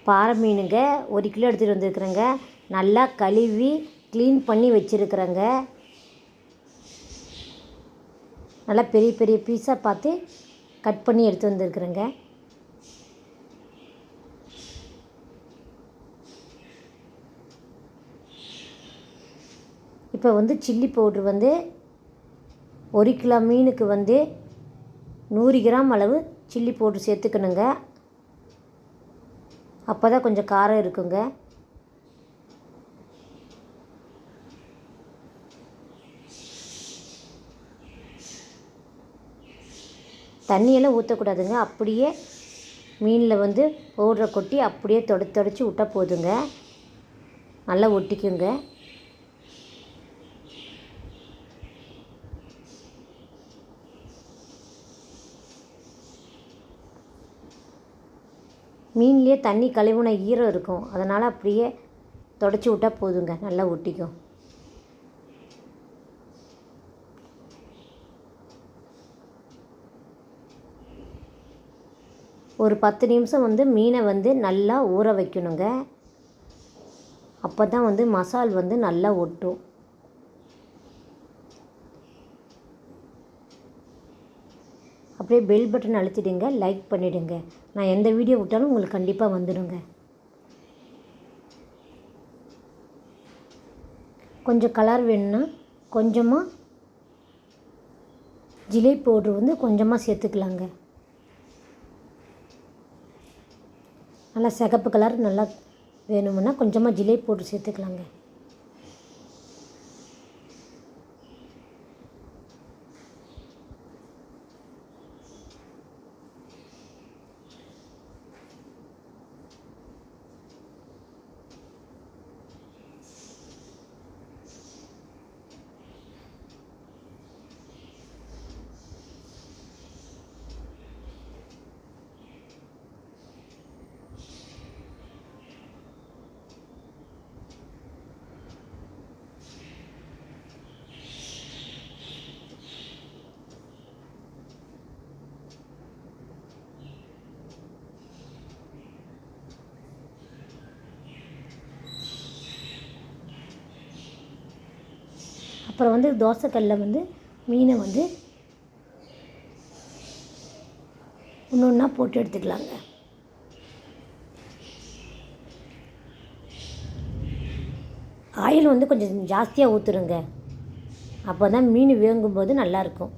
பாறை மீனுங்க 1 கிலோ எடுத்துகிட்டு வந்துருக்குறேங்க. நல்லா கழுவி க்ளீன் பண்ணி வச்சுருக்குறேங்க. நல்லா பெரிய பெரிய பீஸாக பார்த்து கட் பண்ணி எடுத்து வந்துருக்குறேங்க. இப்போ சில்லி பவுட்ரு 1 கிலோ மீனுக்கு 100 கிராம் அளவு சில்லி பவுட்ரு சேர்த்துக்கணுங்க. அப்போ தான் கொஞ்சம் காரம் இருக்குங்க. தண்ணியெல்லாம் ஊற்றக்கூடாதுங்க. அப்படியே மீனில் பவுடரை கொட்டி அப்படியே தொடச்சி விட்டால் போதுங்க. நல்லா ஒட்டிக்குங்க. மீன்லேயே தண்ணி கழுவுன ஈரம் இருக்கும், அதனால் அப்படியே தொடச்சி விட்டால் போதுங்க, நல்லா ஒட்டிக்கும். ஒரு 10 நிமிஷம் மீனை நல்லா ஊற வைக்கணுங்க. அப்போ தான் மசால் நல்லா ஒட்டும். அப்படியே பெல் பட்டன் அழுத்திடுங்க, லைக் பண்ணிவிடுங்க. நான் எந்த வீடியோ விட்டாலும் உங்களுக்கு கண்டிப்பாக வந்துடுங்க. கொஞ்சம் கலர் வேணும்னா கொஞ்சமாக ஜிலேபி பவுட்ரு கொஞ்சமாக சேர்த்துக்கலாங்க. நல்லா சிகப்பு கலர் நல்லா வேணுமுன்னா கொஞ்சமாக ஜிலேபி பவுட்ரு சேர்த்துக்கலாங்க. அப்புறம் தோசைக்கல்லில் மீனை ஒன்று ஒன்றா போட்டு எடுத்துக்கலாங்க. ஆயில் கொஞ்சம் ஜாஸ்தியாக ஊற்றுருங்க. அப்போ தான் மீன் வேகும்போது நல்லாயிருக்கும்.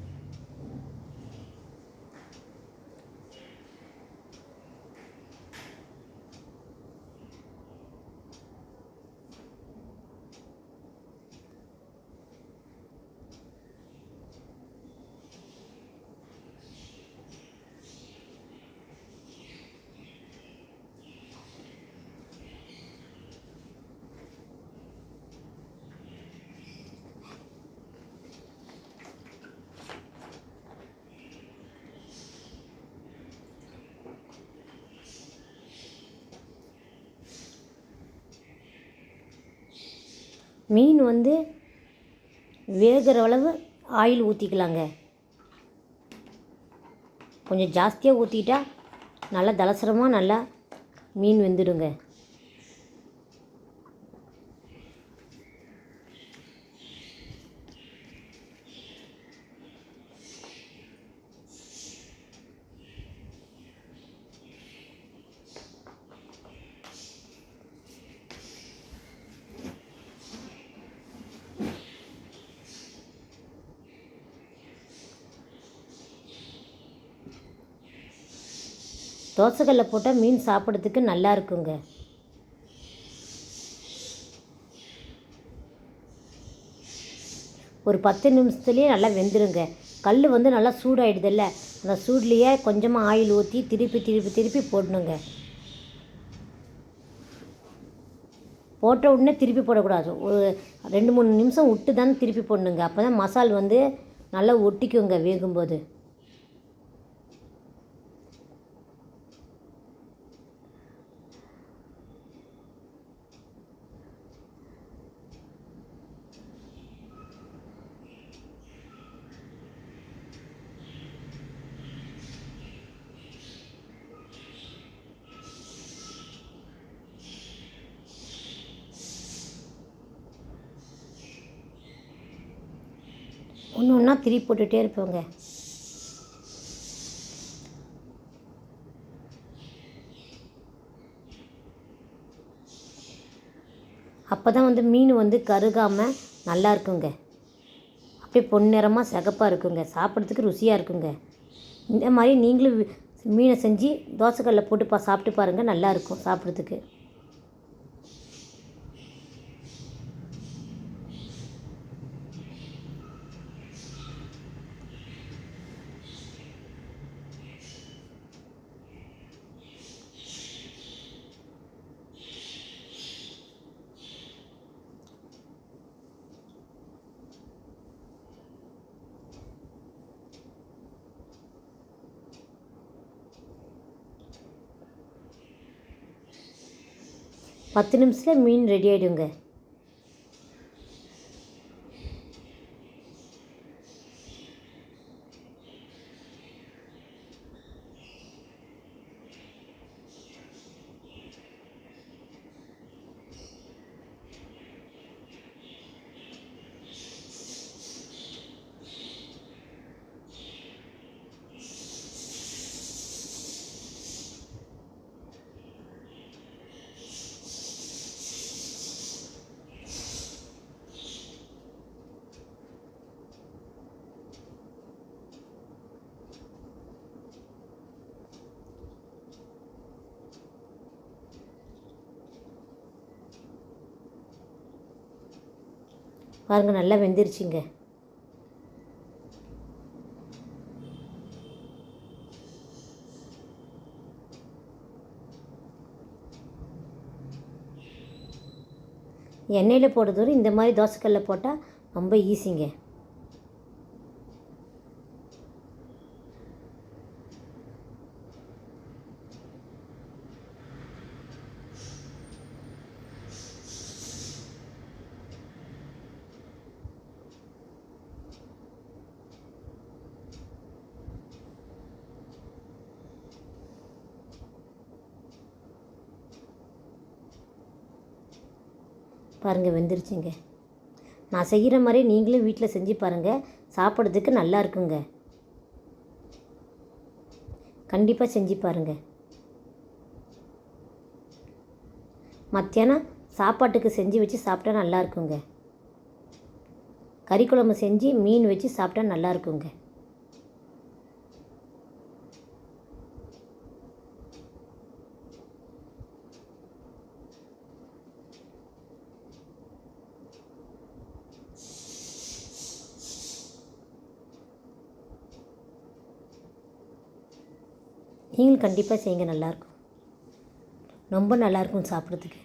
மீன் வேகிற அளவு ஆயில் ஊற்றிக்கலாங்க. கொஞ்சம் ஜாஸ்தியாக ஊற்றிட்டா நல்லா தலசரமாக நல்லா மீன் வெந்துடுங்க. தோசைக்கல்லில் போட்டால் மீன் சாப்பிட்றதுக்கு நல்லா இருக்குங்க. ஒரு 10 நிமிஷத்துலேயே நல்லா வெந்துடுங்க. கல் நல்லா சூடாகிடுதில்ல, அந்த சூட்லேயே கொஞ்சமாக ஆயில் ஊற்றி திருப்பி போடணுங்க. போட்ட உடனே திருப்பி போடக்கூடாது. ஒரு 2-3 நிமிஷம் விட்டு தான் திருப்பி போடணுங்க. அப்போ தான் மசால் நல்லா ஒட்டிக்குங்க வேகும்போது. ஒன்று ஒன்றா திருப்பி போட்டுகிட்டே இருப்போங்க. அப்போ தான் வந்து மீன் வந்து கருகாமல் நல்லா இருக்குங்க. அப்படியே பொன்னிறமாக சிகப்பாக இருக்குங்க. சாப்பிட்றதுக்கு ருசியாக இருக்குங்க. இந்த மாதிரி நீங்களும் மீனை செஞ்சு தோசைக்கல்லில் போட்டு சாப்பிட்டு பாருங்கள், நல்லாயிருக்கும் சாப்பிட்றதுக்கு. பத்து நிமிஷத்தில் மீன் ரெடி ஆகிடுங்க. பாருங்கள், நல்லா வெந்துருச்சுங்க. எண்ணெயில் போடுறதோடு இந்த மாதிரி தோசைக்கல்லில் போட்டால் ரொம்ப ஈஸிங்க. பாருங்கள், வெந்துருச்சுங்க. நான் செய்கிற மாதிரி நீங்களும் வீட்டில் செஞ்சு பாருங்கள், சாப்பிட்றதுக்கு நல்லா இருக்குங்க. கண்டிப்பாக செஞ்சு பாருங்கள். மத்தியானம் சாப்பாட்டுக்கு செஞ்சு வச்சு சாப்பிட்டா நல்லா இருக்குங்க. கறி குழம்பு செஞ்சு மீன் வச்சு சாப்பிட்டா நல்லா இருக்குங்க. நீங்களும் கண்டிப்பாக செய்யுங்க, நல்லாயிருக்கும். ரொம்ப நல்லாயிருக்கும் சாப்பிட்றதுக்கு.